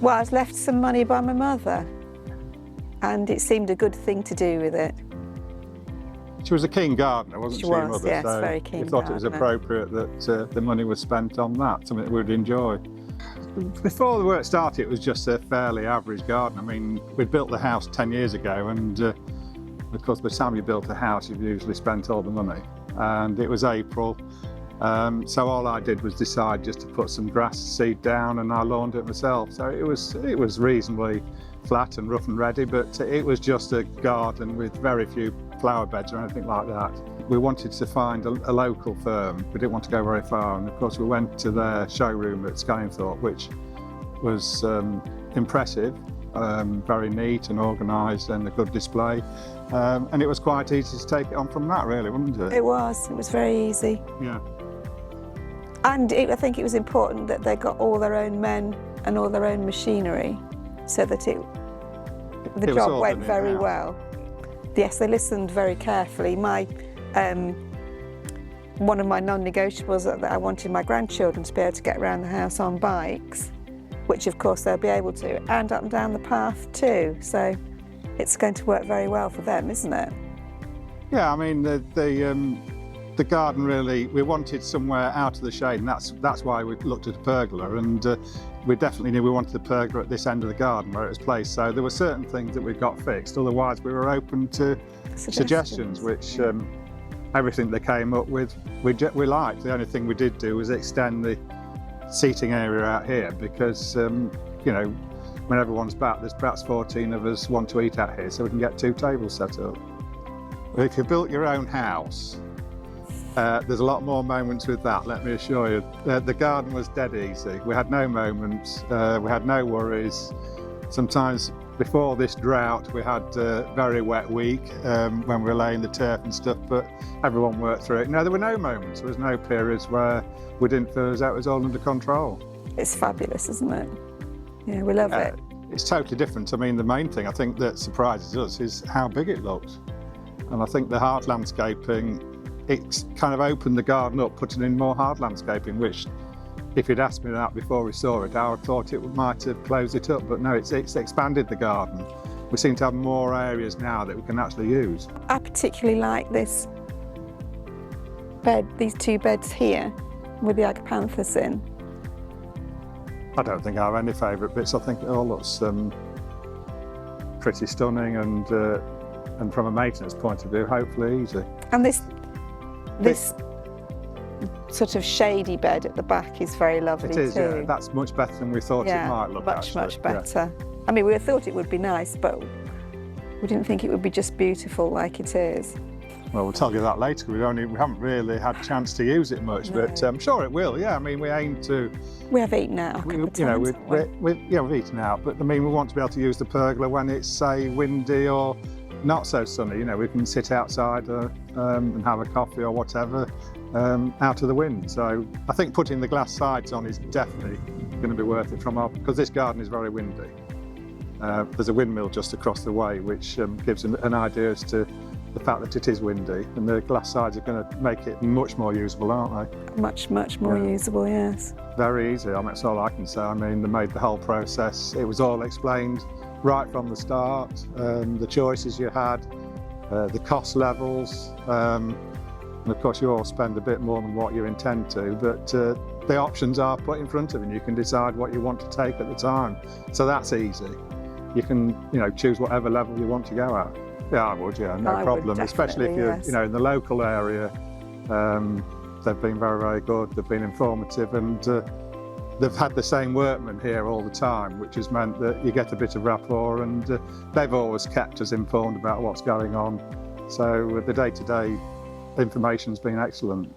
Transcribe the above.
Well, I was left some money by my mother, and it seemed a good thing to do with it. She was a keen gardener, wasn't she, was, Mother? yes, so very keen we thought gardener. it was appropriate that the money was spent on that, something that we'd enjoy. Before the work started, it was just a fairly average garden. I mean, we'd built the house 10 years ago, and of course, by the time you built a house, you've usually spent all the money. And it was April, so all I did was decide just to put some grass seed down, and I lawned it myself. So it was reasonably flat and rough and ready, but it was just a garden with very few flower beds or anything like that. We wanted to find a local firm. We didn't want to go very far, and of course we went to their showroom at Scunthorpe, which was impressive, very neat and organised, and a good display. And it was quite easy to take it on from that, really, wasn't it? It was very easy. Yeah. And I think it was important that they got all their own men and all their own machinery, so that the job went very well. Yes, they listened very carefully. One of my non-negotiables that I wanted my grandchildren to be able to get around the house on bikes, which of course they'll be able to, and up and down the path too. So it's going to work very well for them, isn't it? Yeah, I mean the garden really, we wanted somewhere out of the shade, and that's why we looked at a pergola, and we definitely knew we wanted a pergola at this end of the garden where it was placed. So there were certain things that we got fixed, otherwise we were open to suggestions, which everything they came up with we liked. The only thing we did do was extend the seating area out here, because you know, when everyone's back, there's perhaps 14 of us want to eat out here, so we can get 2 tables set up. Well, if you built your own house, there's a lot more moments with that, let me assure you. The garden was dead easy. We had no moments, we had no worries. Sometimes before this drought, we had a very wet week when we were laying the turf and stuff, but everyone worked through it. No, there were no moments. There was no periods where we didn't feel as though it was all under control. It's fabulous, isn't it? Yeah, we love it. It's totally different. I mean, the main thing I think that surprises us is how big it looks. And I think the hard landscaping, it's kind of opened the garden up, putting in more hard landscaping, which if you'd asked me that before we saw it, I thought it might have closed it up, but no, it's expanded the garden. We seem to have more areas now that we can actually use. I particularly like this bed, these 2 beds here with the agapanthus in. I don't think I have any favourite bits. I think it all looks pretty stunning, and from a maintenance point of view, hopefully easy. And this sort of shady bed at the back is very lovely too. It is, yeah. That's much better than we thought it might look. Much better. Yeah. I mean, we thought it would be nice, but we didn't think it would be just beautiful like it is. Well, we'll tell you that later. We haven't really had a chance to use it much, no. But I'm sure it will. Yeah, I mean, we aim to. We have eaten out. We've eaten out, but I mean, we want to be able to use the pergola when it's, say, windy or not so sunny. You know, we can sit outside and have a coffee or whatever out of the wind. So I think putting the glass sides on is definitely going to be worth it because this garden is very windy. There's a windmill just across the way, which gives an idea as to the fact that it is windy, and the glass sides are going to make it much more usable, aren't they? Much more usable, yes. Very easy. I mean, that's all I can say. I mean, they made the whole process. It was all explained right from the start. The choices you had, the cost levels, and of course you all spend a bit more than what you intend to, but the options are put in front of you, and you can decide what you want to take at the time. So that's easy. You can, choose whatever level you want to go at. Yeah, I would, yeah, no problem. Especially if you're, in the local area. They've been very, very good. They've been informative, and they've had the same workmen here all the time, which has meant that you get a bit of rapport, and they've always kept us informed about what's going on. So the day-to-day information's been excellent.